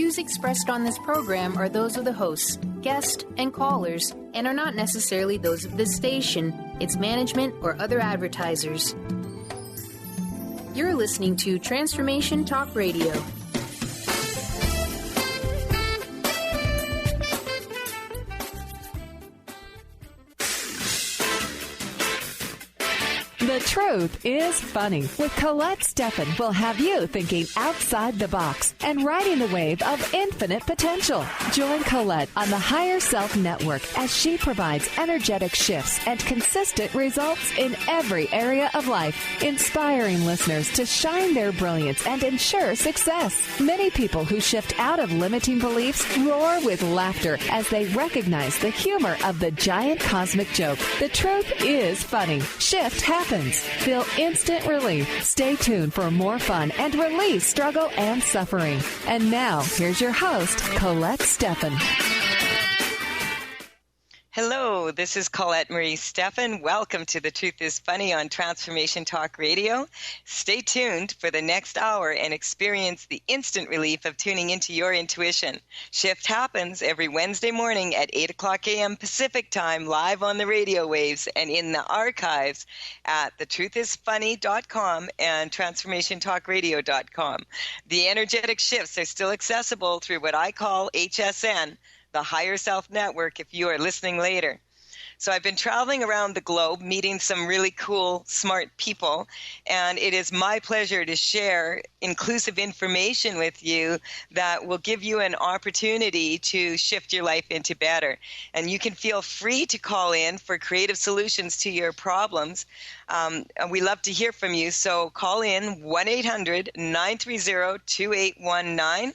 views expressed on this program are those of the hosts, guests, and callers, and are not necessarily those of this station, its management, or other advertisers. You're listening to Transformation Talk Radio. The Truth is Funny with Colette Stefan will have you thinking outside the box and riding the wave of infinite potential. Join Colette on the Higher Self Network as she provides energetic shifts and consistent results in every area of life, inspiring listeners to shine their brilliance and ensure success. Many people who shift out of limiting beliefs roar with laughter as they recognize the humor of the giant cosmic joke. The truth is funny. Shift happens. Feel instant relief. Stay tuned for more fun and release struggle and suffering. And now, here's your host, Colette Stefan. Hello, this is Colette Marie Stefan. Welcome to The Truth is Funny on Transformation Talk Radio. Stay tuned for the next hour and experience the instant relief of tuning into your intuition. Shift happens every Wednesday morning at 8 o'clock a.m. Pacific Time, live on the radio waves and in the archives at thetruthisfunny.com and transformationtalkradio.com. The energetic shifts are still accessible through what I call HSN, the Higher Self Network, if you are listening later. So I've been traveling around the globe, meeting some really cool, smart people, and it is my pleasure to share inclusive information with you that will give you an opportunity to shift your life into better. And you can feel free to call in for creative solutions to your problems. We love to hear from you, so call in 1-800-930-2819.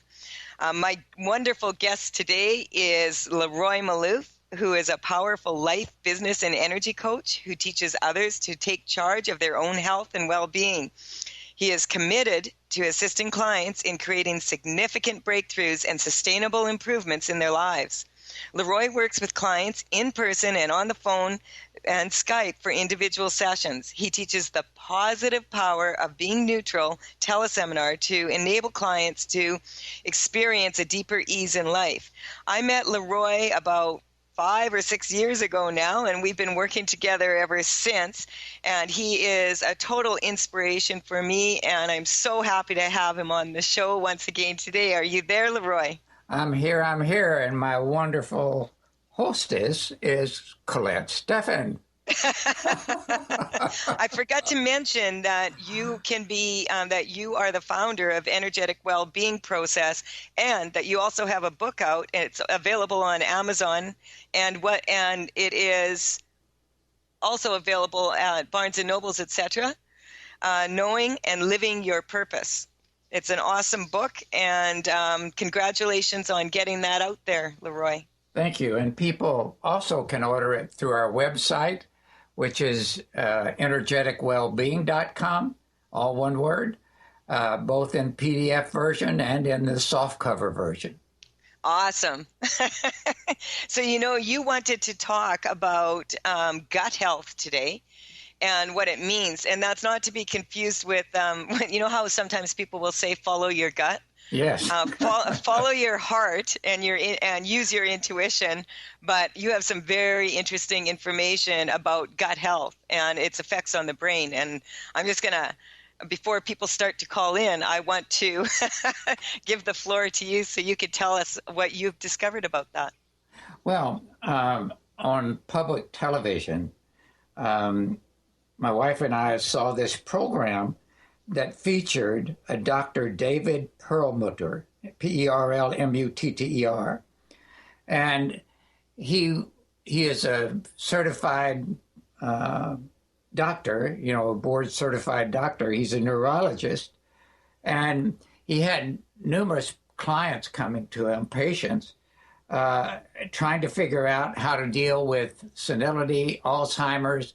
My wonderful guest today is Leroy Maloof, who is a powerful life, business, and energy coach who teaches others to take charge of their own health and well-being. He is committed to assisting clients in creating significant breakthroughs and sustainable improvements in their lives. Leroy works with clients in person and on the phone and Skype for individual sessions. He teaches the positive power of being neutral teleseminar to enable clients to experience a deeper ease in life. I met Leroy about 5 or 6 years ago now, and we've been working together ever since. And he is a total inspiration for me, and I'm so happy to have him on the show once again today. Are you there, Leroy? I'm here, and my wonderful hostess is Colette Stefan. I forgot to mention that you can be, that you are the founder of Energetic Wellbeing Process, and that you also have a book out, and it's available on Amazon, and it is also available at Barnes and Nobles, etc. Knowing and Living Your Purpose. It's an awesome book, and congratulations on getting that out there, Leroy. Thank you. And people also can order it through our website, which is energeticwellbeing.com, all one word, both in PDF version and in the softcover version. Awesome. So, you wanted to talk about gut health today and what it means. And that's not to be confused with, how sometimes people will say, follow your gut. Yes. Follow your heart and use your intuition, but you have some very interesting information about gut health and its effects on the brain. And I'm just going to, before people start to call in, I want to give the floor to you so you could tell us what you've discovered about that. Well, on public television, my wife and I saw this program that featured a Dr. David Perlmutter, Perlmutter, and he is a certified doctor, a board-certified doctor. He's a neurologist, and he had numerous clients coming to him, patients, trying to figure out how to deal with senility, Alzheimer's,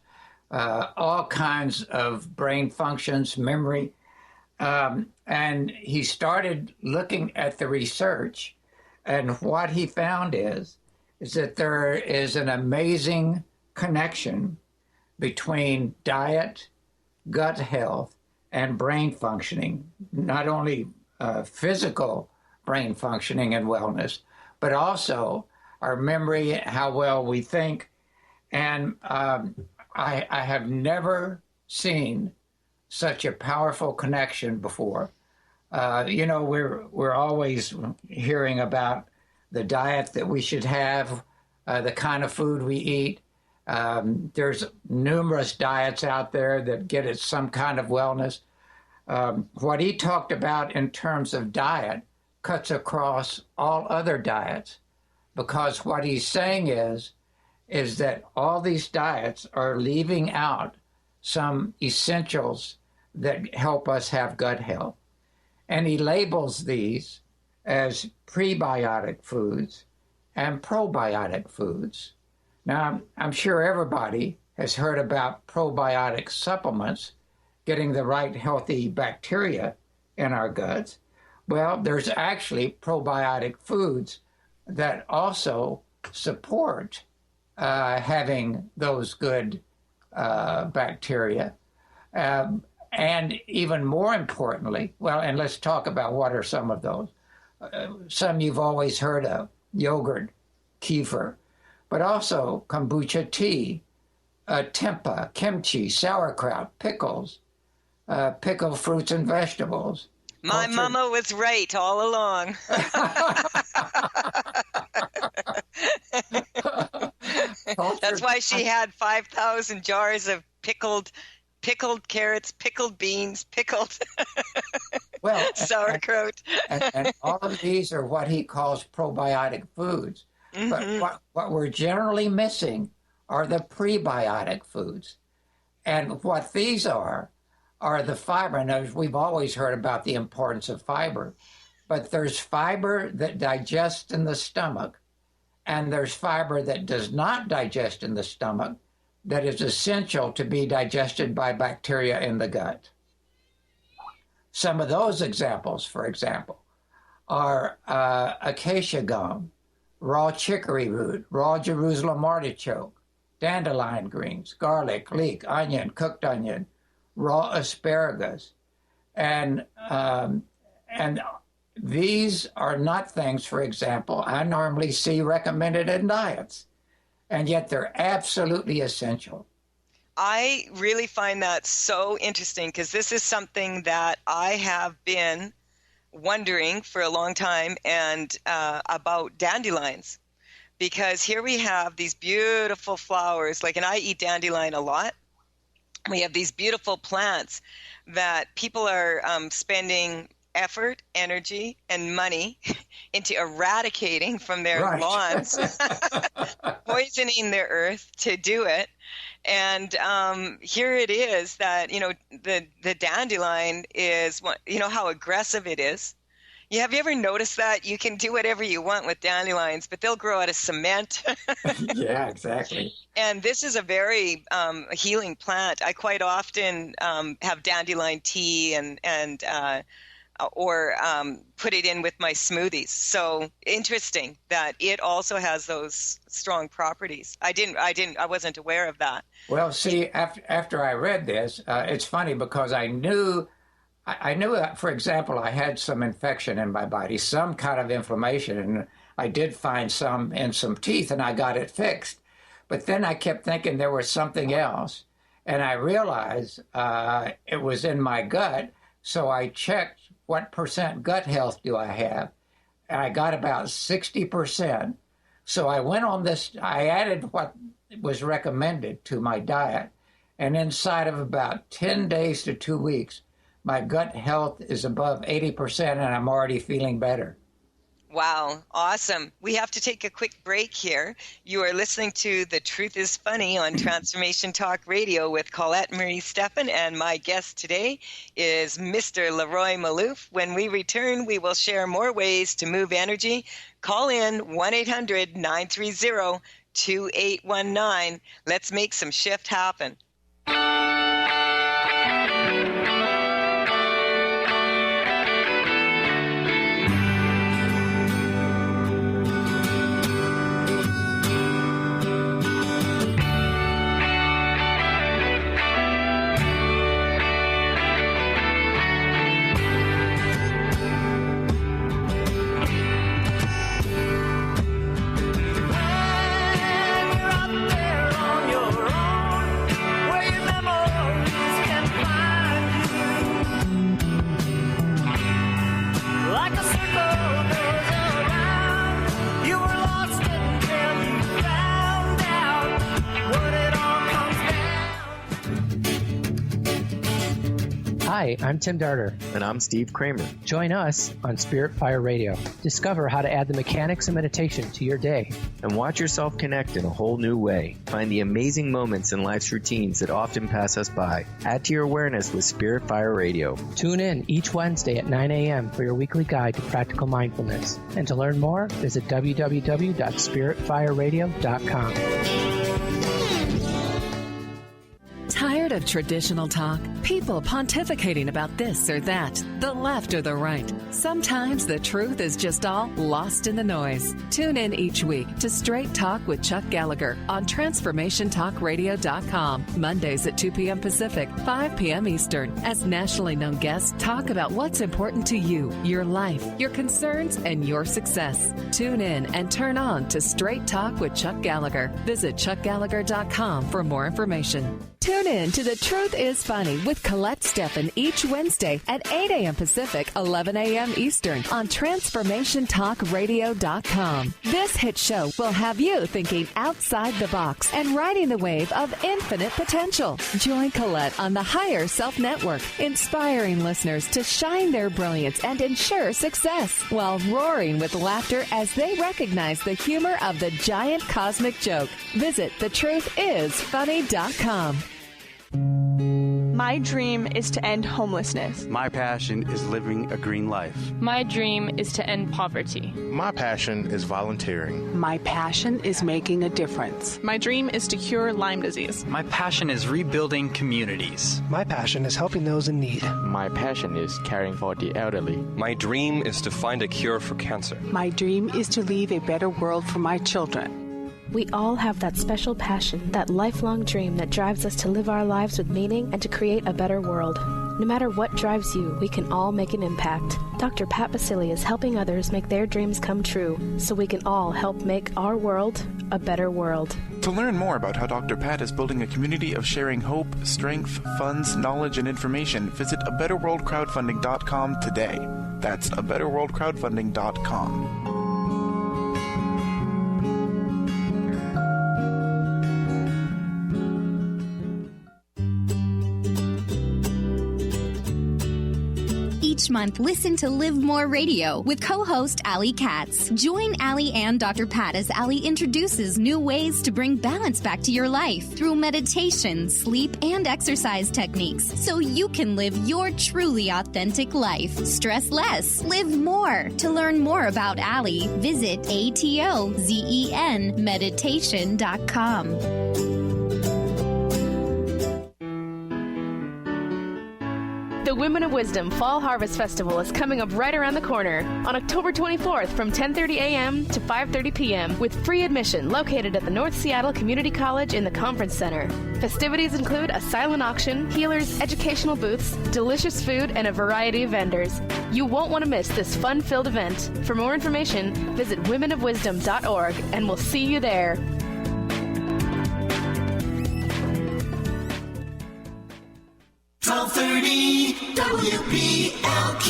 all kinds of brain functions, memory. And he started looking at the research, and what he found is that there is an amazing connection between diet, gut health, and brain functioning, not only physical brain functioning and wellness, but also our memory, how well we think. And I have never seen such a powerful connection before. We're always hearing about the diet that we should have, the kind of food we eat. There's numerous diets out there that get at some kind of wellness. What he talked about in terms of diet cuts across all other diets, because what he's saying is that all these diets are leaving out some essentials that help us have gut health. And he labels these as prebiotic foods and probiotic foods. Now, I'm sure everybody has heard about probiotic supplements, getting the right healthy bacteria in our guts. Well, there's actually probiotic foods that also support having those good bacteria. And even more importantly, and let's talk about what are some of those. Some you've always heard of: yogurt, kefir, but also kombucha tea, tempeh, kimchi, sauerkraut, pickles, pickled fruits and vegetables. My mama was right all along. That's why she had 5,000 jars of pickled carrots, pickled beans, pickled sauerkraut. And all of these are what he calls probiotic foods. Mm-hmm. But what we're generally missing are the prebiotic foods. And what these are the fiber. Now, we've always heard about the importance of fiber, but there's fiber that digests in the stomach, and there's fiber that does not digest in the stomach, that is essential to be digested by bacteria in the gut. Some of those examples, for example, are acacia gum, raw chicory root, raw Jerusalem artichoke, dandelion greens, garlic, leek, onion, cooked onion, raw asparagus. And these are not things, for example, I normally see recommended in diets. And yet they're absolutely essential. I really find that so interesting, because this is something that I have been wondering for a long time, and about dandelions. Because here we have these beautiful flowers, and I eat dandelion a lot. We have these beautiful plants that people are spending effort, energy, and money into eradicating from their lawns, poisoning their earth to do it. And here it is that, the dandelion is, how aggressive it is. Have you ever noticed that? You can do whatever you want with dandelions, but they'll grow out of cement. Yeah, exactly. And this is a very healing plant. I quite often have dandelion tea or put it in with my smoothies. So interesting that it also has those strong properties. I wasn't aware of that. Well, see, after I read this, it's funny because I knew that, for example, I had some infection in my body, some kind of inflammation, and I did find some in some teeth, and I got it fixed. But then I kept thinking there was something else, and I realized it was in my gut, so I checked what percent gut health do I have, and I got about 60%. So I went on this, I added what was recommended to my diet, and inside of about 10 days to 2 weeks, my gut health is above 80%, and I'm already feeling better. Wow, awesome. We have to take a quick break here. You are listening to The Truth is Funny on Transformation Talk Radio with Colette Marie Stefan, and my guest today is Mr. Leroy Maloof. When we return, we will share more ways to move energy. Call in 1-800-930-2819. Let's make some shift happen. Hi, I'm Tim Darter. And I'm Steve Kramer. Join us on Spirit Fire Radio. Discover how to add the mechanics of meditation to your day. And watch yourself connect in a whole new way. Find the amazing moments in life's routines that often pass us by. Add to your awareness with Spirit Fire Radio. Tune in each Wednesday at 9 a.m. for your weekly guide to practical mindfulness. And to learn more, visit www.spiritfireradio.com. Tired of traditional talk? People pontificating about this or that, the left or the right. Sometimes the truth is just all lost in the noise. Tune in each week to Straight Talk with Chuck Gallagher on TransformationTalkRadio.com. Mondays at 2 p.m. Pacific, 5 p.m. Eastern, as nationally known guests talk about what's important to you, your life, your concerns, and your success. Tune in and turn on to Straight Talk with Chuck Gallagher. Visit ChuckGallagher.com for more information. Tune in to The Truth is Funny with Colette Stefan each Wednesday at 8 a.m. Pacific, 11 a.m. Eastern on TransformationTalkRadio.com. This hit show will have you thinking outside the box and riding the wave of infinite potential. Join Colette on the Higher Self Network, inspiring listeners to shine their brilliance and ensure success while roaring with laughter as they recognize the humor of the giant cosmic joke. Visit thetruthisfunny.com. My dream is to end homelessness. My passion is living a green life. My dream is to end poverty. My passion is volunteering. My passion is making a difference. My dream is to cure Lyme disease. My passion is rebuilding communities. My passion is helping those in need. My passion is caring for the elderly. My dream is to find a cure for cancer. My dream is to leave a better world for my children. We all have that special passion, that lifelong dream that drives us to live our lives with meaning and to create a better world. No matter what drives you, we can all make an impact. Dr. Pat Basili is helping others make their dreams come true, so we can all help make our world a better world. To learn more about how Dr. Pat is building a community of sharing hope, strength, funds, knowledge, and information, visit abetterworldcrowdfunding.com today. That's abetterworldcrowdfunding.com. Each month, listen to Live More Radio with co-host Allie Katz. Join Allie and Dr. Pat as Allie introduces new ways to bring balance back to your life through meditation, sleep, and exercise techniques so you can live your truly authentic life. Stress less, live more. To learn more about Allie, visit atozenmeditation.com. The Women of Wisdom Fall Harvest Festival is coming up right around the corner on October 24th from 10:30 a.m. to 5:30 p.m. with free admission located at the North Seattle Community College in the Conference Center. Festivities include a silent auction, healers, educational booths, delicious food, and a variety of vendors. You won't want to miss this fun-filled event. For more information, visit womenofwisdom.org and we'll see you there. WPLQ.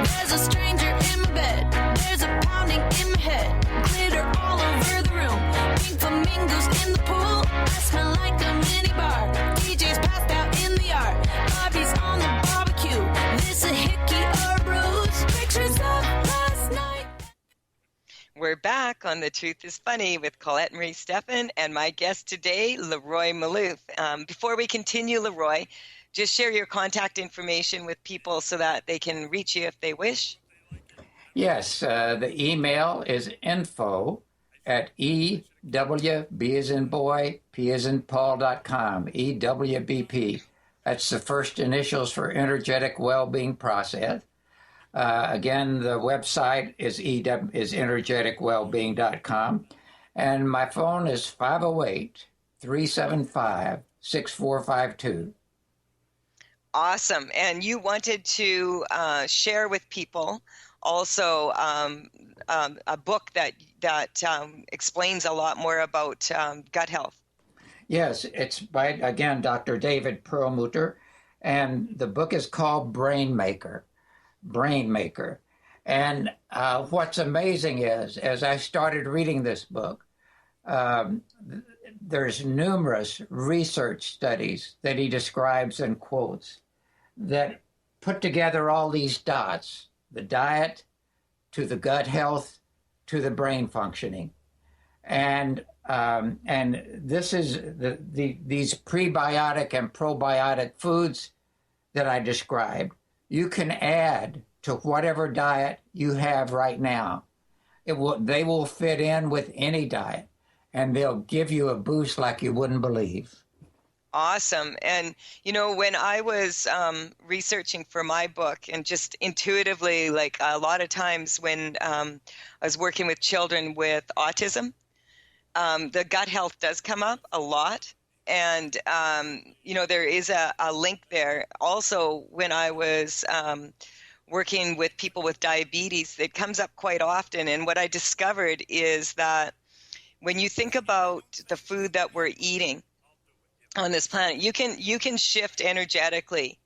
There's a stranger in my bed. There's a pounding in my head. Glitter all over the room. Pink flamingos in the pool. I smell like a mini bar. DJ's passed out in the yard. Bobby's on the barbecue. This a hickey or a bruise. Pictures of last night. We're back on The Truth is Funny with Colette Marie Stefan and my guest today, Leroy Maloof. Before we continue, Leroy, just share your contact information with people so that they can reach you if they wish. Yes, the email is info@EWB as in boy, P as in Paul.com, EWBP. That's the first initials for Energetic Wellbeing Process. Again, the website is energeticwellbeing.com. And my phone is 508-375-6452. Awesome. And you wanted to share with people also a book that explains a lot more about gut health. Yes, it's by, again, Dr. David Perlmutter. And the book is called Brain Maker. And what's amazing is, as I started reading this book, there's numerous research studies that he describes and quotes that put together all these dots, the diet to the gut health to the brain functioning. And this is these prebiotic and probiotic foods that I described, you can add to whatever diet you have right now. They will fit in with any diet, and they'll give you a boost like you wouldn't believe. Awesome. And, when I was researching for my book, and just intuitively, like a lot of times when I was working with children with autism, the gut health does come up a lot. And, there is a link there. Also, when I was working with people with diabetes, it comes up quite often. And what I discovered is that when you think about the food that we're eating on this planet, you can shift energetically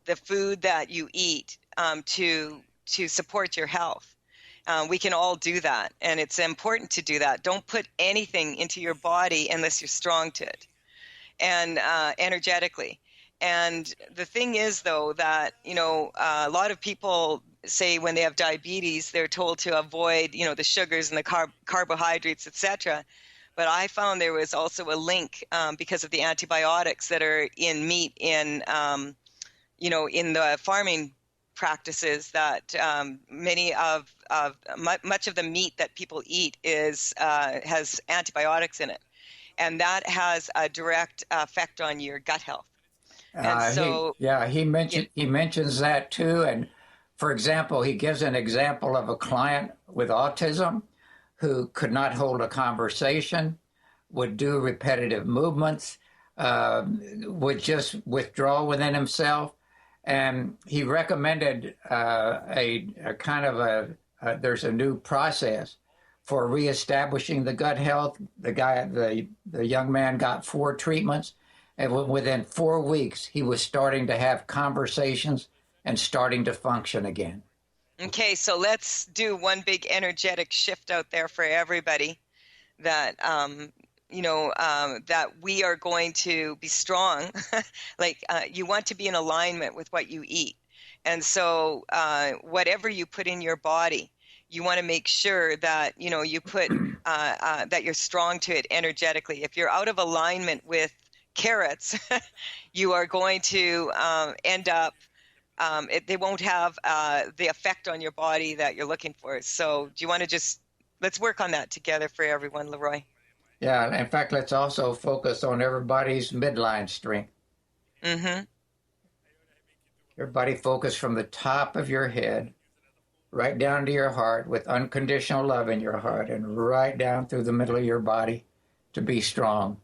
the food that you eat to support your health. We can all do that, and it's important to do that. Don't put anything into your body unless you're strong to it, and energetically. And the thing is, though, that a lot of people say when they have diabetes, they're told to avoid the sugars and the carbohydrates, etc. But I found there was also a link because of the antibiotics that are in meat in the farming practices, that much of the meat that people eat has antibiotics in it, and that has a direct effect on your gut health. And so, he mentions that too. And for example, he gives an example of a client with autism who could not hold a conversation, would do repetitive movements, would just withdraw within himself. And he recommended there's a new process for reestablishing the gut health. The young man got 4 treatments, and within 4 weeks, he was starting to have conversations and starting to function again. Okay, so let's do one big energetic shift out there for everybody, that that we are going to be strong. You want to be in alignment with what you eat, and so whatever you put in your body, you want to make sure that you put that you're strong to it energetically. If you're out of alignment with carrots, you are going to end up. They won't have the effect on your body that you're looking for. So do you want to let's work on that together for everyone, Leroy? Yeah, in fact, let's also focus on everybody's midline strength. Mm-hmm. Everybody focus from the top of your head right down to your heart with unconditional love in your heart, and right down through the middle of your body to be strong.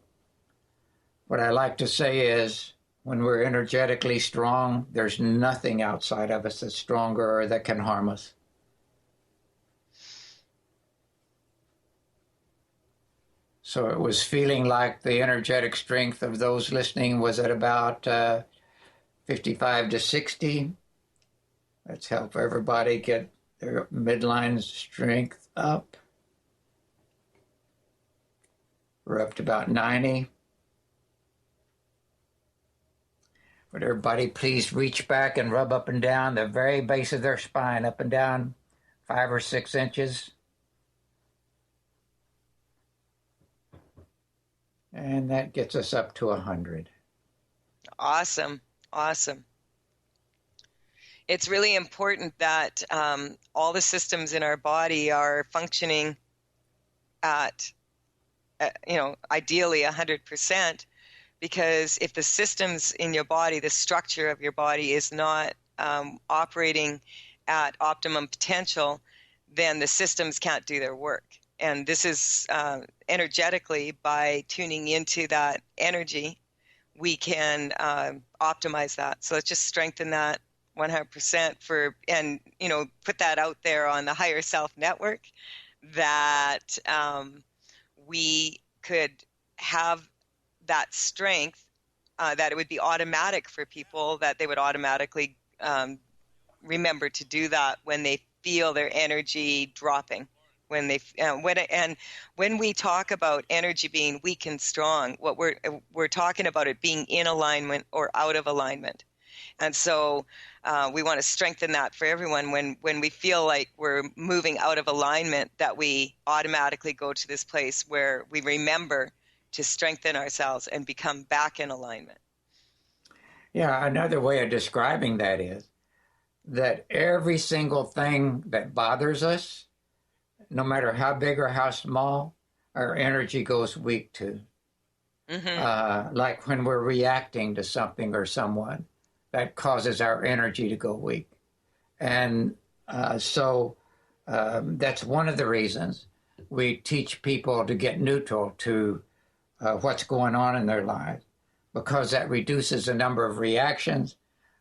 What I like to say is, when we're energetically strong, there's nothing outside of us that's stronger or that can harm us. So it was feeling like the energetic strength of those listening was at about 55 to 60. Let's help everybody get their midline strength up. We're up to about 90. Would everybody please reach back and rub up and down the very base of their spine, up and down 5 or 6 inches. And that gets us up to 100. Awesome. Awesome. It's really important that all the systems in our body are functioning at, ideally 100%. Because if the systems in your body, the structure of your body is not operating at optimum potential, then the systems can't do their work. And this is energetically, by tuning into that energy, we can optimize that. So let's just strengthen that 100% and put that out there on the Higher Self Network, that we could have that strength, that it would be automatic for people, that they would automatically remember to do that when they feel their energy dropping, when we talk about energy being weak and strong, what we're talking about it being in alignment or out of alignment. And so we want to strengthen that for everyone. When we feel like we're moving out of alignment, that we automatically go to this place where we remember to strengthen ourselves and become back in alignment. Yeah, another way of describing that is that every single thing that bothers us, no matter how big or how small, our energy goes weak to. Mm-hmm. Like when we're reacting to something or someone, that causes our energy to go weak. And so that's one of the reasons we teach people to get neutral to what's going on in their lives, because that reduces the number of reactions.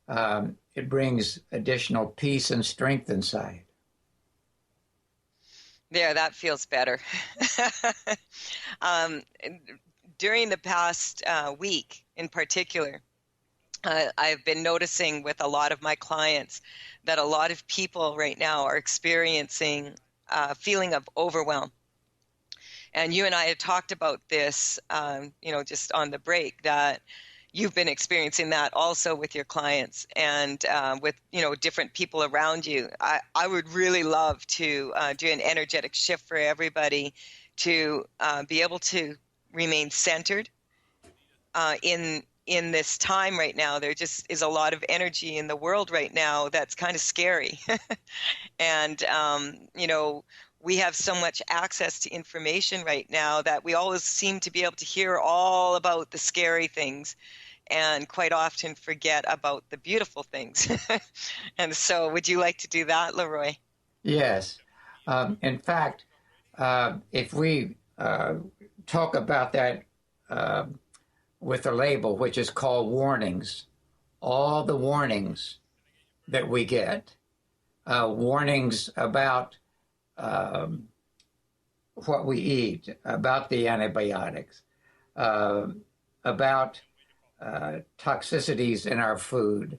It brings additional peace and strength inside. Yeah, that feels better. During the past week in particular, I've been noticing with a lot of my clients that a lot of people right now are experiencing a feeling of overwhelm. And you and I had talked about this, just on the break, that you've been experiencing that also with your clients and with, different people around you. I would really love to do an energetic shift for everybody to be able to remain centered in this time right now. There just is a lot of energy in the world right now that's kind of scary. And, we have so much access to information right now that we always seem to be able to hear all about the scary things and quite often forget about the beautiful things. And so would you like to do that, Leroy? Yes. In fact, if we talk about that with a label, which is called warnings, all the warnings that we get, warnings about what we eat, about the antibiotics, about toxicities in our food,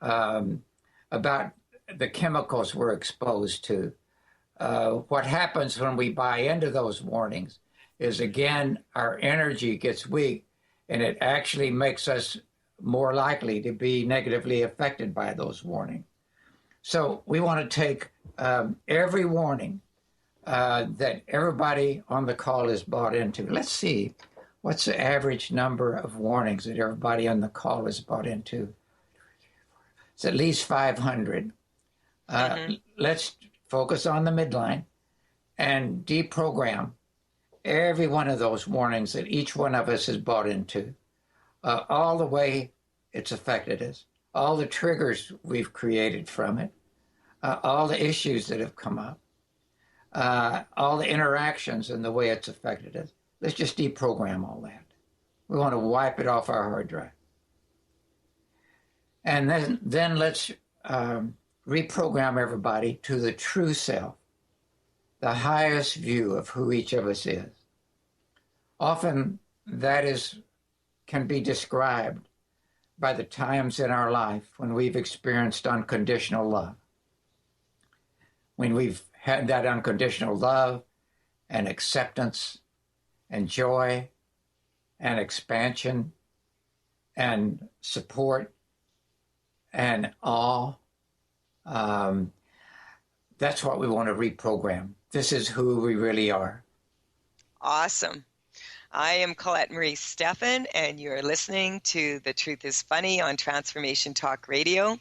about the chemicals we're exposed to. What happens when we buy into those warnings is, again, our energy gets weak, and it actually makes us more likely to be negatively affected by those warnings. So we want to take every warning that everybody on the call is bought into. Let's see, what's the average number of warnings that everybody on the call is bought into? It's at least 500. Let's focus on the midline and deprogram every one of those warnings that each one of us is bought into, all the way it's affected us, all the triggers we've created from it, all the issues that have come up, all the interactions and the way it's affected us. Let's just deprogram all that. We want to wipe it off our hard drive. And then let's reprogram everybody to the true self, the highest view of who each of us is. Often that can be described by the times in our life when we've experienced unconditional love. When we've had that unconditional love and acceptance and joy and expansion and support and awe, that's what we want to reprogram. This is who we really are. Awesome. I am Colette Marie Stefan, and you're listening to The Truth is Funny on Transformation Talk Radio.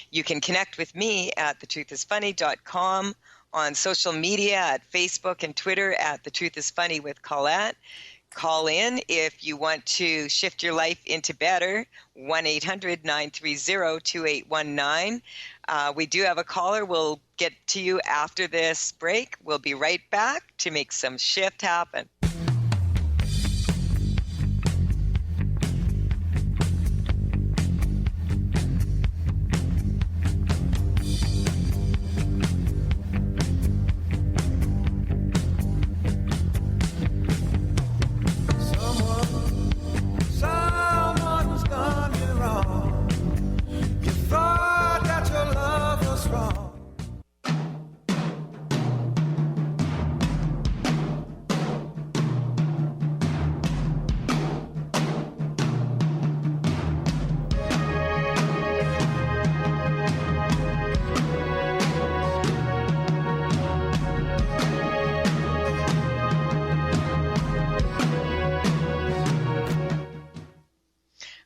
You can connect with me at thetruthisfunny.com, on social media at Facebook and Twitter at The Truth is Funny with Colette. Call in if you want to shift your life into better, 1-800-930-2819. We do have a caller. We'll get to you after this break. We'll be right back to make some shift happen.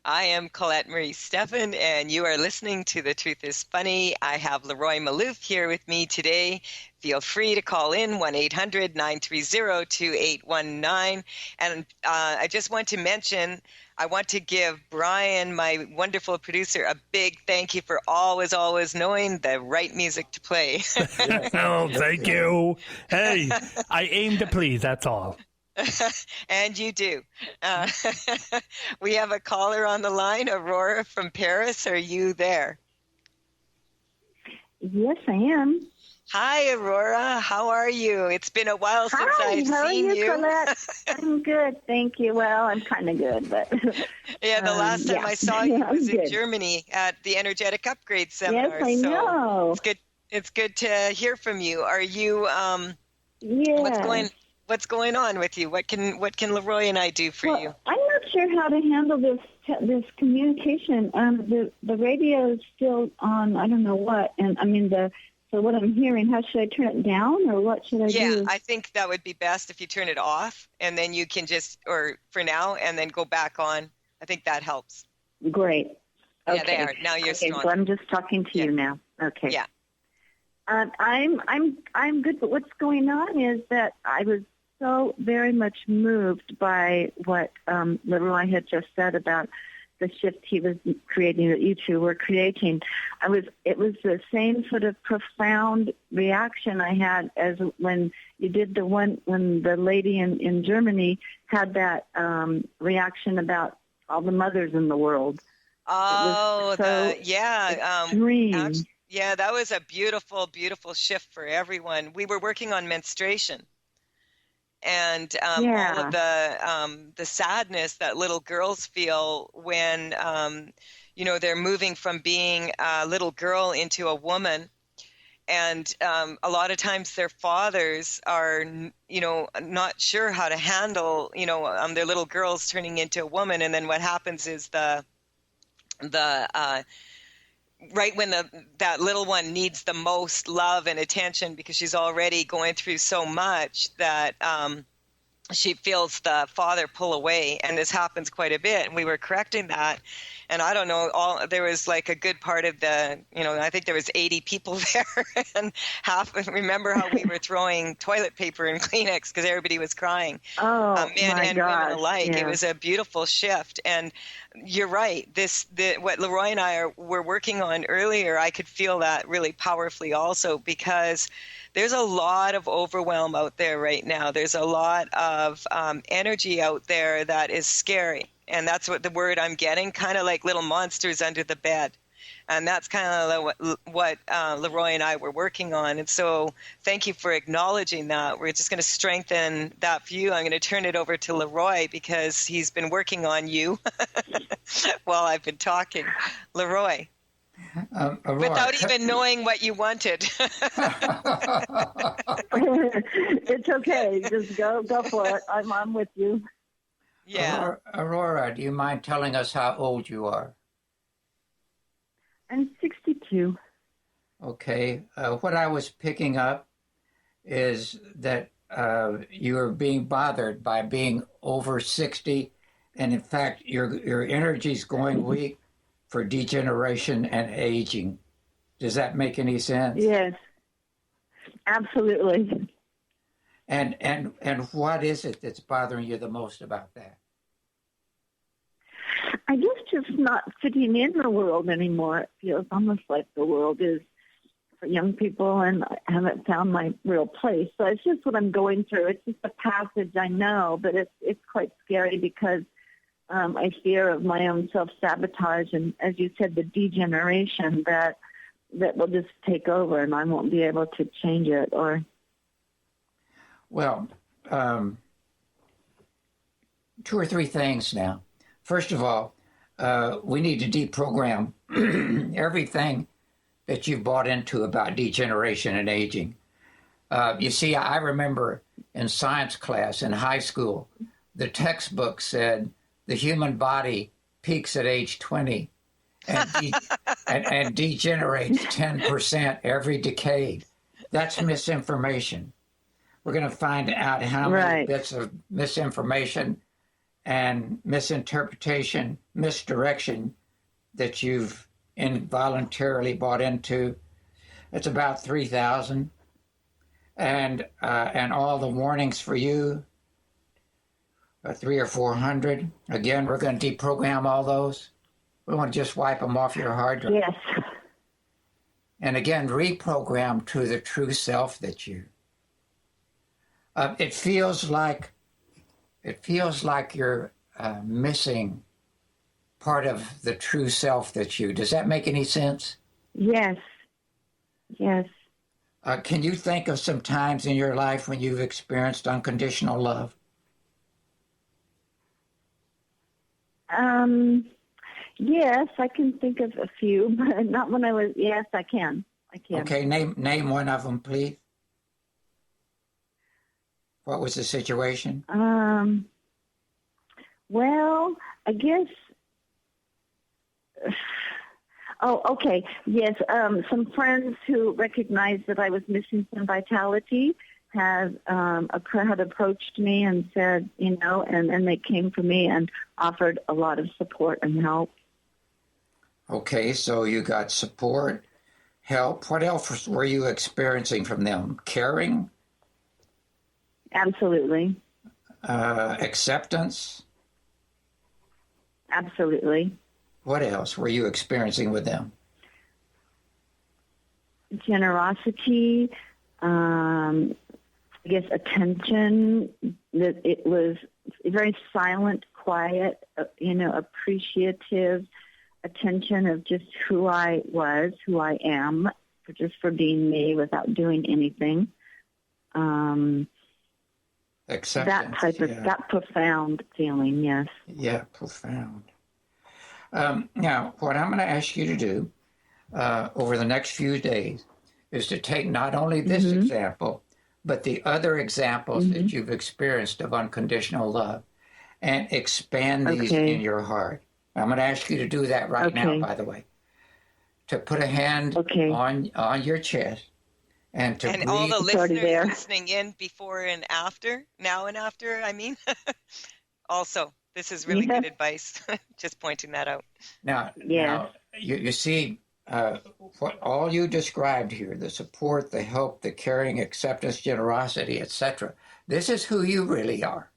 I am Colette Marie Stefan, and you are listening to The Truth is Funny. I have Leroy Malouf here with me today. Feel free to call in 1-800-930-2819. And I just want to mention, I want to give Brian, my wonderful producer, a big thank you for always knowing the right music to play. Oh, thank you. Hey, I aim to please, that's all. And you do. We have a caller on the line, Aurora from Paris. Are you there? Yes, I am. Hi, Aurora. How are you? It's been a while since I've how seen are you. Colette? I'm good, thank you. Well, I'm kind of good, but yeah, the last time I saw you was in good. Germany at the Energetic Upgrade Seminar. Yes, I know. It's good to hear from you. Are you? Yeah. What's going on with you? What can Leroy and I do for you? I'm not sure how to handle this communication. The radio is still on. I don't know what, and I mean So what I'm hearing, how should I turn it down, or what should I do? Yeah, I think that would be best if you turn it off, and then you can or for now, and then go back on. I think that helps. Great. Okay. Yeah, there. Now you're strong. So I'm just talking to you now. Okay. Yeah. I'm good, but what's going on is that I was so very much moved by what Leroy had just said about the shift he was creating, that you two were creating. It was the same sort of profound reaction I had as when you did when the lady in Germany had that reaction about all the mothers in the world. Oh, extreme. Yeah, that was a beautiful, beautiful shift for everyone. We were working on menstruation. And all of the sadness that little girls feel when, they're moving from being a little girl into a woman. And a lot of times their fathers are, not sure how to handle, their little girls turning into a woman. And then what happens is right when that little one needs the most love and attention because she's already going through so much that she feels the father pull away, and this happens quite a bit. And we were correcting that, and I don't know, there was like a good part of I think there was 80 people there, and remember how we were throwing toilet paper and Kleenex because everybody was crying. Oh, men and women alike. Yeah. It was a beautiful shift, and you're right. What Leroy and I were working on earlier, I could feel that really powerfully also, because there's a lot of overwhelm out there right now. There's a lot of energy out there that is scary. And that's what the word I'm getting, kind of like little monsters under the bed. And that's kind of what Leroy and I were working on. And so thank you for acknowledging that. We're just going to strengthen that for you. I'm going to turn it over to Leroy because he's been working on you while I've been talking. Leroy. Without even knowing what you wanted. It's okay. Just go for it. I'm with you. Yeah. Aurora, do you mind telling us how old you are? I'm 62. Okay. What I was picking up is that you are being bothered by being over 60, and in fact, your energy's going weak for degeneration and aging. Does that make any sense? Yes, absolutely. And what is it that's bothering you the most about that? I guess just not fitting in the world anymore. It feels almost like the world is for young people, and I haven't found my real place. So it's just what I'm going through. It's just a passage, I know, but it's quite scary because I fear of my own self-sabotage and, as you said, the degeneration that will just take over and I won't be able to change it. Well, 2 or 3 things now. First of all, we need to deprogram everything that you've bought into about degeneration and aging. You see, I remember in science class in high school, the textbook said the human body peaks at age 20 and degenerates 10% every decade. That's misinformation. We're going to find out how many bits of misinformation and misinterpretation, misdirection that you've involuntarily bought into, it's about 3,000. And all the warnings for you are 300 or 400. Again, we're going to deprogram all those. We want to just wipe them off your hard drive. Yes. And again, reprogram to the true self that you. It feels like you're missing part of the true self that you. Does that make any sense? Yes. Yes. Can you think of some times in your life when you've experienced unconditional love? Yes, I can think of a few, but not when I was. Yes, I can. Okay, name one of them, please. What was the situation? Well, I guess. Oh, okay. Yes, some friends who recognized that I was missing some vitality had approached me and said, and they came for me and offered a lot of support and help. Okay, so you got support, help. What else were you experiencing from them? Caring? Absolutely. Acceptance? Absolutely. What else were you experiencing with them? Generosity, I guess attention. That it was very silent, quiet, appreciative attention of just who I was, who I am, for being me without doing anything. Acceptance. That profound feeling, yes. Yeah, profound. Now, what I'm going to ask you to do over the next few days is to take not only this example, but the other examples that you've experienced of unconditional love and expand these in your heart. I'm going to ask you to do that right now, by the way. To put a hand on your chest and to breathe. All the listeners listening in before and after, now and after, I mean. Also, this is really good advice. Just pointing that out. Now you see what all you described here, the support, the help, the caring, acceptance, generosity, etc. This is who you really are.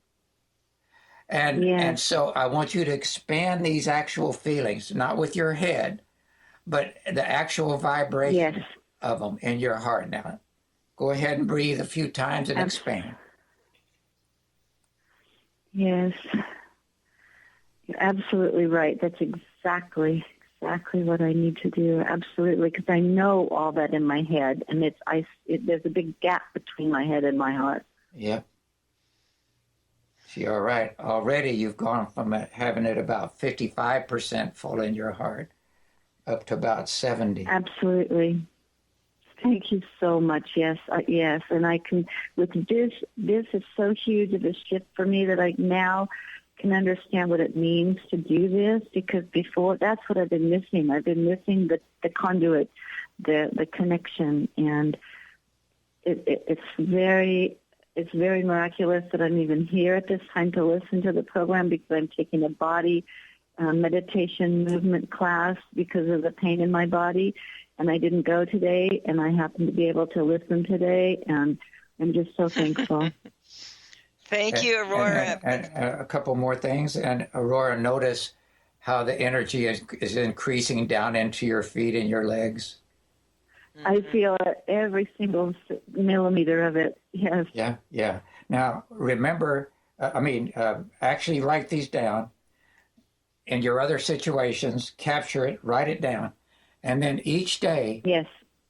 And so I want you to expand these actual feelings, not with your head, but the actual vibration of them in your heart. Now, go ahead and breathe a few times and expand. Yes. You're absolutely right. That's exactly what I need to do. Absolutely, because I know all that in my head, and there's a big gap between my head and my heart. Yep. See, all right. Already you've gone from having it about 55% full in your heart up to about 70. Absolutely. Thank you so much. Yes, yes. And I can, with this is so huge of a shift for me that I now can understand what it means to do this, because before, that's what I've been missing. I've been missing the conduit, the connection, and it's very miraculous that I'm even here at this time to listen to the program, because I'm taking a body meditation movement class because of the pain in my body, and I didn't go today, and I happened to be able to listen today, and I'm just so thankful. Thank you, Aurora. And a couple more things. And Aurora, notice how the energy is increasing down into your feet and your legs. I feel every single millimeter of it. Yes. Yeah. Now, remember, actually write these down. In your other situations, capture it, write it down. And then each day,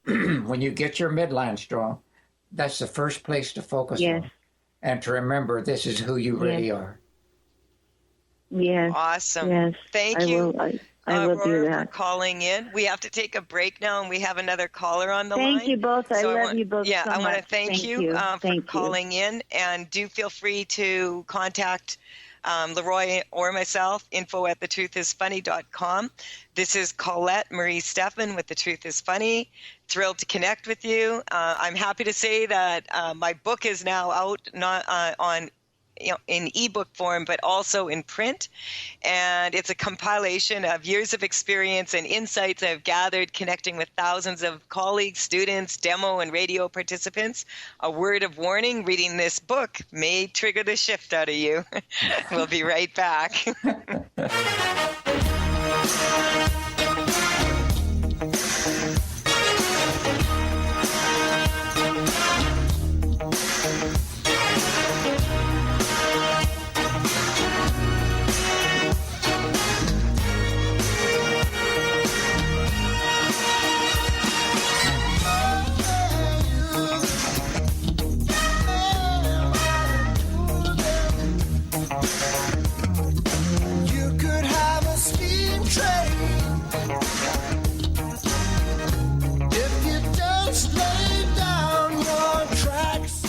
when you get your midline strong, that's the first place to focus on. And to remember, this is who you really are. Yes. Awesome. Yes. Thank you. I will do that. For calling in. We have to take a break now, and we have another caller on the line. Thank you both. I love you both so much. I want to thank you for calling in, and do feel free to contact Leroy or myself, info@thetruthisfunny.com. This is Colette Marie Stefan with The Truth is Funny. Thrilled to connect with you. I'm happy to say that my book is now out on in ebook form, but also in print. And it's a compilation of years of experience and insights I've gathered connecting with thousands of colleagues, students, demo and radio participants. A word of warning, reading this book may trigger the shift out of you. We'll be right back. You could have a steam train if you just lay down your tracks.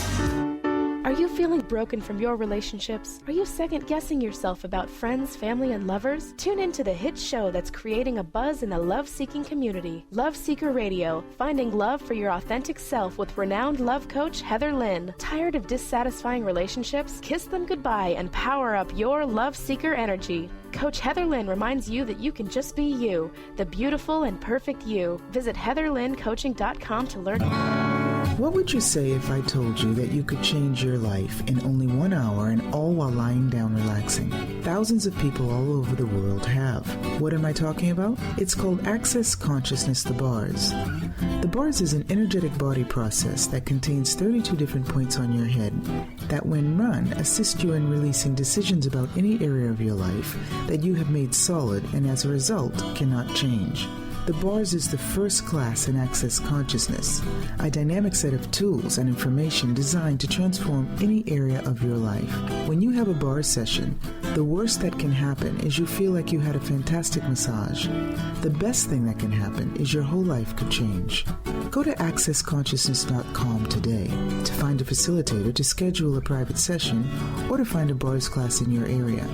Are you feeling broken from your relationships? Are you second-guessing yourself about friends, family, and lovers? Tune into the hit show that's creating a buzz in the love-seeking community. Love Seeker Radio, finding love for your authentic self with renowned love coach Heather Lynn. Tired of dissatisfying relationships? Kiss them goodbye and power up your love seeker energy. Coach Heather Lynn reminds you that you can just be you, the beautiful and perfect you. Visit heatherlynncoaching.com to learn more. What would you say if I told you that you could change your life in only 1 hour and all while lying down relaxing? Thousands of people all over the world have. What am I talking about? It's called Access Consciousness, the bars. The bars is an energetic body process that contains 32 different points on your head that, when run, assist you in releasing decisions about any area of your life that you have made solid and as a result cannot change. The bars is the first class in Access Consciousness, a dynamic set of tools and information designed to transform any area of your life. When you have a bar session, the worst that can happen is you feel like you had a fantastic massage. The best thing that can happen is your whole life could change. Go to accessconsciousness.com today to find a facilitator to schedule a private session or to find a bars class in your area.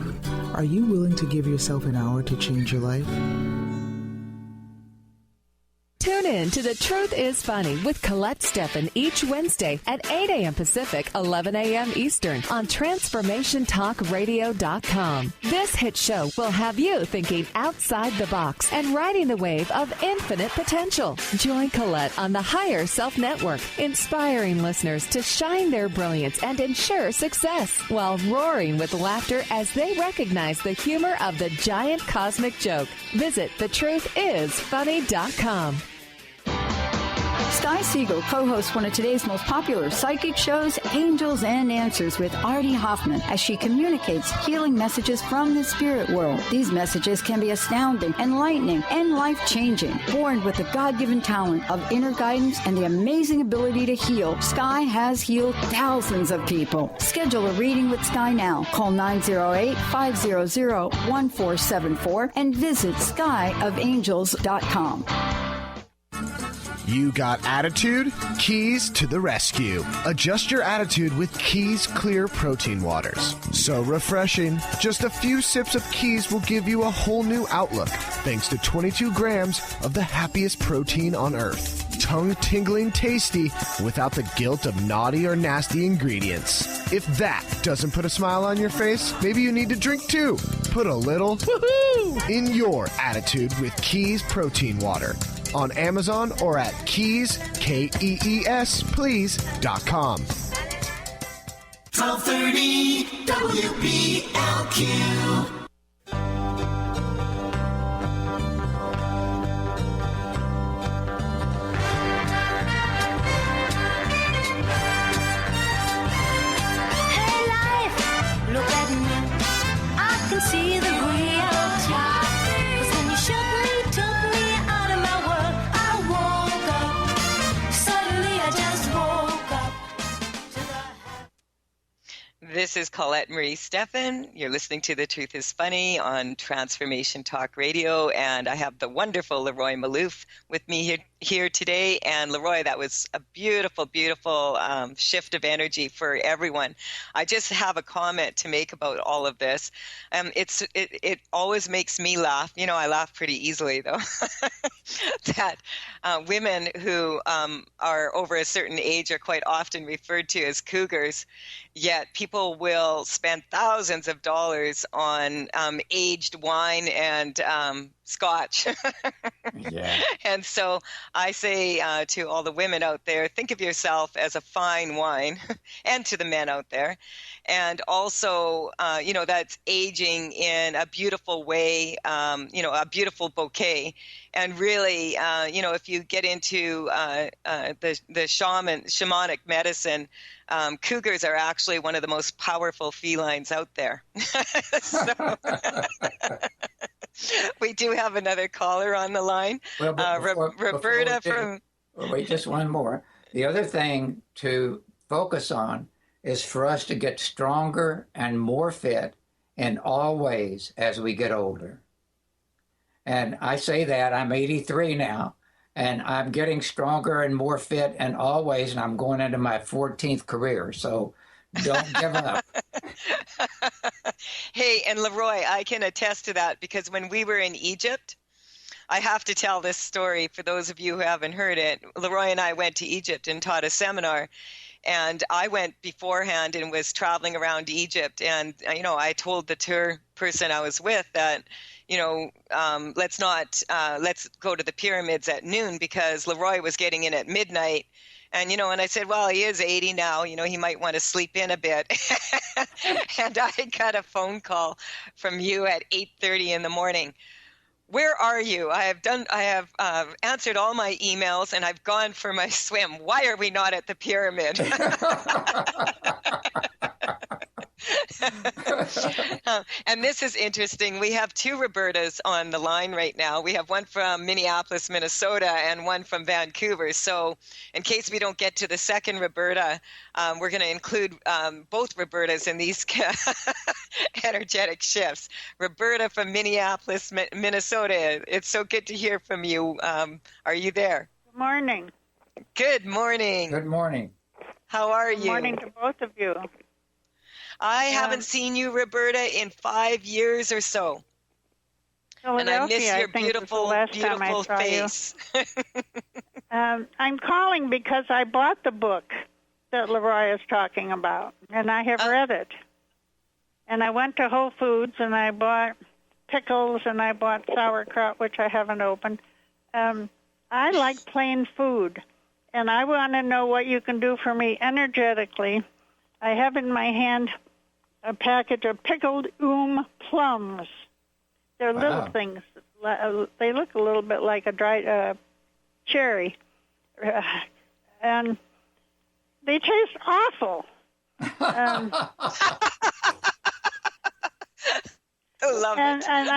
Are you willing to give yourself an hour to change your life? Tune in to The Truth is Funny with Colette Stefan each Wednesday at 8 a.m. Pacific, 11 a.m. Eastern on TransformationTalkRadio.com. This hit show will have you thinking outside the box and riding the wave of infinite potential. Join Colette on the Higher Self Network, inspiring listeners to shine their brilliance and ensure success while roaring with laughter as they recognize the humor of the giant cosmic joke. Visit thetruthisfunny.com. Sky Siegel co-hosts one of today's most popular psychic shows, Angels and Answers, with Artie Hoffman, as she communicates healing messages from the spirit world. These messages can be astounding, enlightening, and life-changing. Born with the God-given talent of inner guidance and the amazing ability to heal, Sky has healed thousands of people. Schedule a reading with Sky now. Call 908-500-1474 and visit skyofangels.com. You got attitude? Keys to the rescue. Adjust your attitude with Keys Clear Protein Waters. So refreshing. Just a few sips of Keys will give you a whole new outlook, thanks to 22 grams of the happiest protein on earth. Tongue-tingling tasty without the guilt of naughty or nasty ingredients. If that doesn't put a smile on your face, maybe you need to drink too. Put a little woohoo in your attitude with Keys Protein Water. On Amazon or at Keys, Kees, please.com. 1230 WBLQ. See the reality. 'Cause when you shook me, took me out of my world, I woke up. Suddenly I just woke up. This is Colette Marie Stefan. You're listening to The Truth is Funny on Transformation Talk Radio, and I have the wonderful Leroy Malouf with me here today. And Leroy, that was a beautiful, beautiful shift of energy for everyone. I just have a comment to make about all of this. It always makes me laugh. You know, I laugh pretty easily, though, that women who are over a certain age are quite often referred to as cougars. Yet people will spend thousands of dollars on aged wine and scotch. Yeah. And so I say to all the women out there, think of yourself as a fine wine, and to the men out there. And also, that's aging in a beautiful way, a beautiful bouquet. And really, if you get into the shamanic medicine, cougars are actually one of the most powerful felines out there. So, we do have another caller on the line. Well, Roberta from... Wait, just one more. The other thing to focus on is for us to get stronger and more fit in all ways as we get older. And I say that, I'm 83 now, and I'm getting stronger and more fit in all ways, and I'm going into my 14th career, so don't give up. Hey, and Leroy, I can attest to that, because when we were in Egypt, I have to tell this story for those of you who haven't heard it. Leroy and I went to Egypt and taught a seminar, and I went beforehand and was traveling around Egypt. And, I told the tour person I was with that, let's go to the pyramids at noon, because Leroy was getting in at midnight. And, and I said, well, he is 80 now, he might want to sleep in a bit. And I got a phone call from you at 8:30 in the morning. Where are you? I have answered all my emails, and I've gone for my swim. Why are we not at the pyramid? And this is interesting. We have two Robertas on the line right now. We have one from Minneapolis, Minnesota, and one from Vancouver. So in case we don't get to the second Roberta, we're going to include both Robertas in these energetic shifts. Roberta from Minneapolis, Minnesota, it's so good to hear from you. Are you there? Good morning. Good morning. Good morning. How are you? Good morning to both of you. I haven't seen you, Roberta, in 5 years or so. And I miss your beautiful, beautiful face. I'm calling because I bought the book that Leroy is talking about, and I have read it. And I went to Whole Foods, and I bought pickles, and I bought sauerkraut, which I haven't opened. I like plain food, and I want to know what you can do for me energetically. I have in my hand a package of pickled plums. They're little things. They look a little bit like a dried cherry. And they taste awful. I love it. And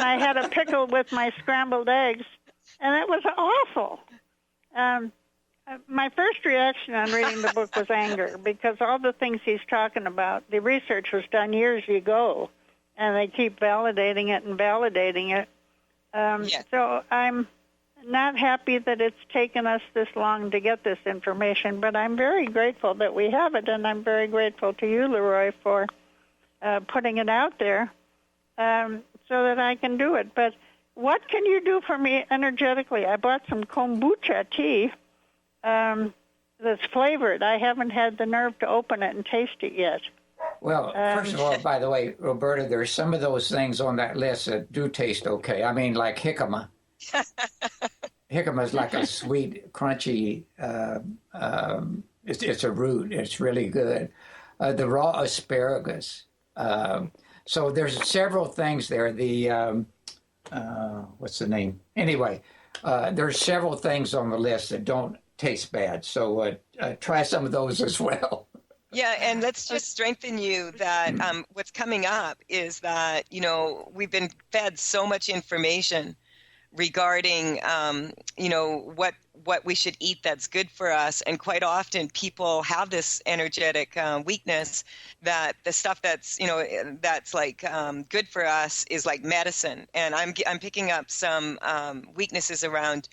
I had a pickle with my scrambled eggs, and it was awful. My first reaction on reading the book was anger, because all the things he's talking about, the research was done years ago, and they keep validating it and validating it. So I'm not happy that it's taken us this long to get this information, but I'm very grateful that we have it, and I'm very grateful to you, Leroy, for putting it out there so that I can do it. But what can you do for me energetically? I bought some kombucha tea that's flavored. I haven't had the nerve to open it and taste it yet. Well, first of all, by the way, Roberta, there's some of those things on that list that do taste okay. I mean, like jicama. Jicama is like a sweet, crunchy, it's a root. It's really good. The raw asparagus. So there's several things there. The, what's the name? Anyway, there's several things on the list that don't taste bad. So try some of those as well. Yeah, and let's just strengthen you that what's coming up is that, we've been fed so much information regarding, what we should eat that's good for us. And quite often people have this energetic weakness that the stuff that's, that's like good for us is like medicine. And I'm picking up some weaknesses around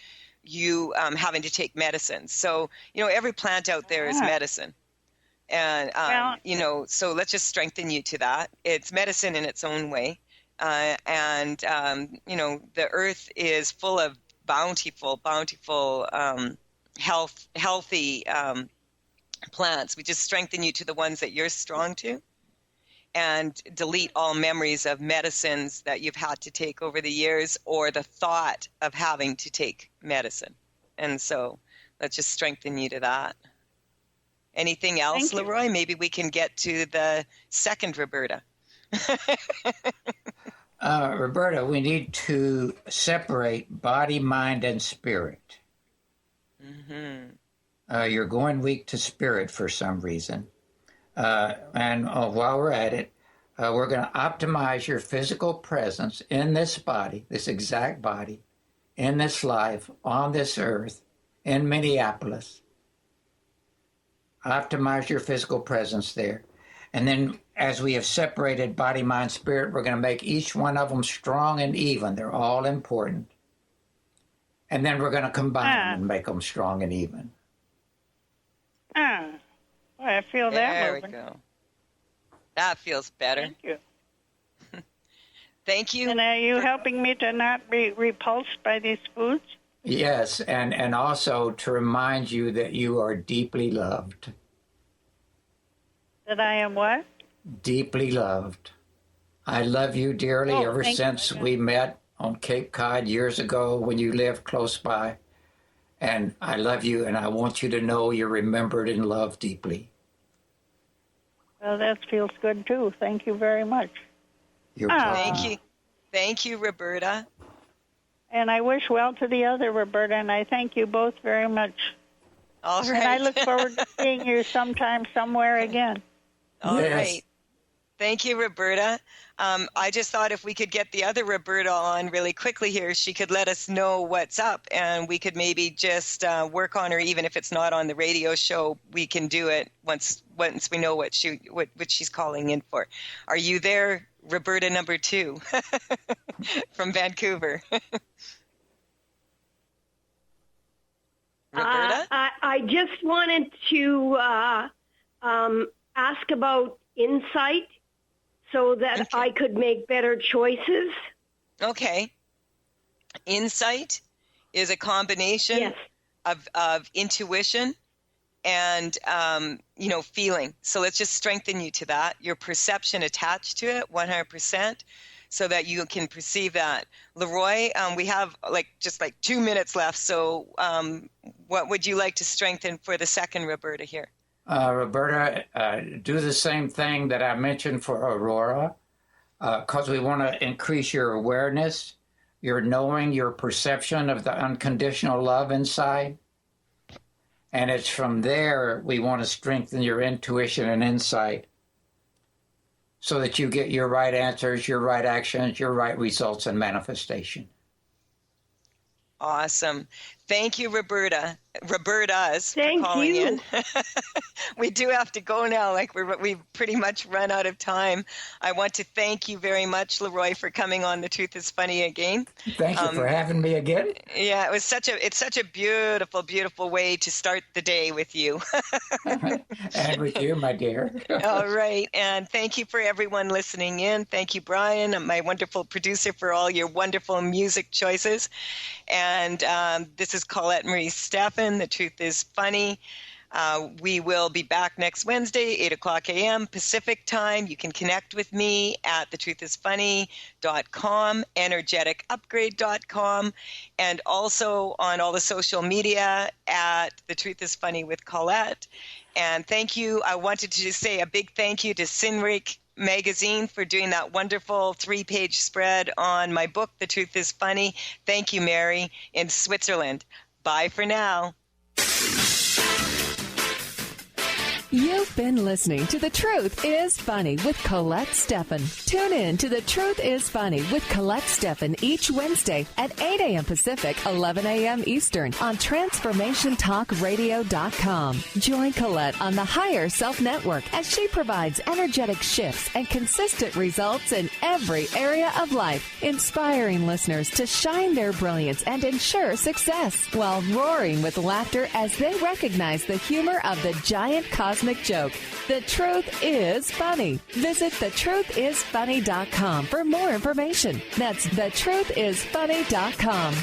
you having to take medicine. So, every plant out there is medicine. And, so let's just strengthen you to that. It's medicine in its own way. The earth is full of bountiful, healthy plants. We just strengthen you to the ones that you're strong to, and delete all memories of medicines that you've had to take over the years, or the thought of having to take medicine. And so let's just strengthen you to that. Anything else, Leroy? Maybe we can get to the second Roberta. Roberta, we need to separate body, mind, and spirit. Mm-hmm. You're going weak to spirit for some reason. And while we're at it, we're going to optimize your physical presence in this body, this exact body, in this life, on this earth, in Minneapolis. Optimize your physical presence there. And then as we have separated body, mind, spirit, we're going to make each one of them strong and even. They're all important. And then we're going to combine them and make them strong and even. Well, I feel that moving. There we go. That feels better. Thank you. Thank you. And are you helping me to not be repulsed by these foods? Yes, and also to remind you that you are deeply loved. That I am what? Deeply loved. I love you dearly ever since we met on Cape Cod years ago when you lived close by. And I love you, and I want you to know you're remembered and loved deeply. Well, that feels good, too. Thank you very much. You're welcome. Thank you. Thank you, Roberta. And I wish well to the other Roberta, and I thank you both very much. All right. And I look forward to seeing you sometime, somewhere again. All right. Thank you, Roberta. I just thought if we could get the other Roberta on really quickly here, she could let us know what's up, and we could maybe just work on her, even if it's not on the radio show. We can do it once we know what she's calling in for. Are you there, Roberta number 2 from Vancouver? Roberta? I just wanted to ask about insight so that I could make better choices. Okay. Insight is a combination of intuition and, feeling. So let's just strengthen you to that. Your perception attached to it, 100%, so that you can perceive that. Leroy, we have just 2 minutes left. So what would you like to strengthen for the second Roberta here? Roberta, do the same thing that I mentioned for Aurora, because we want to increase your awareness, your knowing, your perception of the unconditional love inside. And it's from there we want to strengthen your intuition and insight so that you get your right answers, your right actions, your right results and manifestation. Awesome. Thank you, Robertas, for calling in. We do have to go now. We've pretty much run out of time. I want to thank you very much, Leroy, for coming on The Truth is Funny again. Thank you for having me again. Yeah, it's such a beautiful, beautiful way to start the day with you. And with you, my dear. All right. And thank you for everyone listening in. Thank you, Brian, my wonderful producer, for all your wonderful music choices. And this is Colette Marie Stefan. The Truth is Funny. We will be back next Wednesday, 8 o'clock a.m. Pacific time. You can connect with me at thetruthисfunny.com, energeticupgrade.com, and also on all the social media at The Truth is Funny with Colette. And thank you. I wanted to just say a big thank you to Sinrik Magazine for doing that wonderful 3-page spread on my book, The Truth is Funny. Thank you, Mary, in Switzerland. Bye for now. You've been listening to The Truth is Funny with Colette Stefan. Tune in to The Truth is Funny with Colette Stefan each Wednesday at 8 a.m. Pacific, 11 a.m. Eastern on TransformationTalkRadio.com. Join Colette on the Higher Self Network as she provides energetic shifts and consistent results in every area of life, inspiring listeners to shine their brilliance and ensure success while roaring with laughter as they recognize the humor of the giant cosmic joke. The Truth is Funny. Visit thetruthисfunny.com for more information. That's thetruthисfunny.com.